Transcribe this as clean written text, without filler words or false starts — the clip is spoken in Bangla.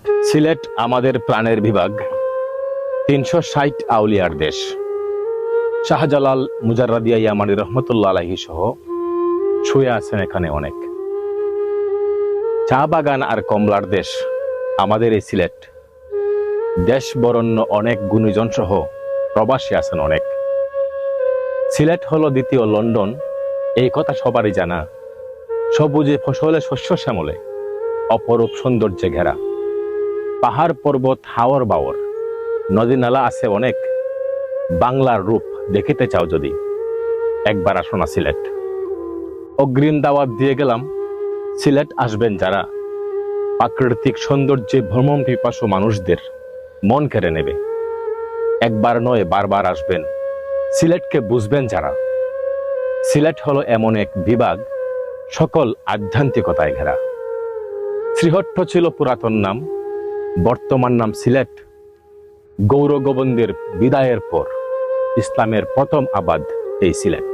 সিলেট আমাদের প্রাণের বিভাগ, ৩৬০ আউলিয়ার দেশ। শাহজালাল, মুজাররাদিয়া ইয়ামানি রহমতুল্লাহ আলাইহি সহ শুয়ে আছেন এখানে অনেক। চা বাগান আর কমলার দেশ আমাদের এই সিলেট। দেশ বরণ্য অনেক গুণীজন সহ প্রবাসী আছেন অনেক। সিলেট হলো দ্বিতীয় লন্ডন, এই কথা সবারই জানা। সবুজে ফসলে শস্য শ্যামলে অপরূপ সৌন্দর্যে ঘেরা। পাহাড় পর্বত হাওর বাওর, নদী নালা আছে অনেক। বাংলার রূপ দেখিতে চাও যদি একবার আসো না সিলেট। অগ্রিম দাওয়াত দিয়ে গেলাম, সিলেট আসবেন যারা প্রাকৃতিক সৌন্দর্যে ভ্রমণ পিপাসু মানুষদের মন কেড়ে নেবে। একবার নয় বারবার আসবেন, সিলেটকে বুঝবেন যারা। সিলেট হলো এমন এক বিভাগ, সকল আধ্যাত্মিকতায় ঘেরা। শ্রীহট্ট ছিল পুরাতন নাম, বর্তমান নাম সিলেট। গৌর গোবিন্দের বিদায়ের পর ইসলামের প্রথম আবাদ এই সিলেট।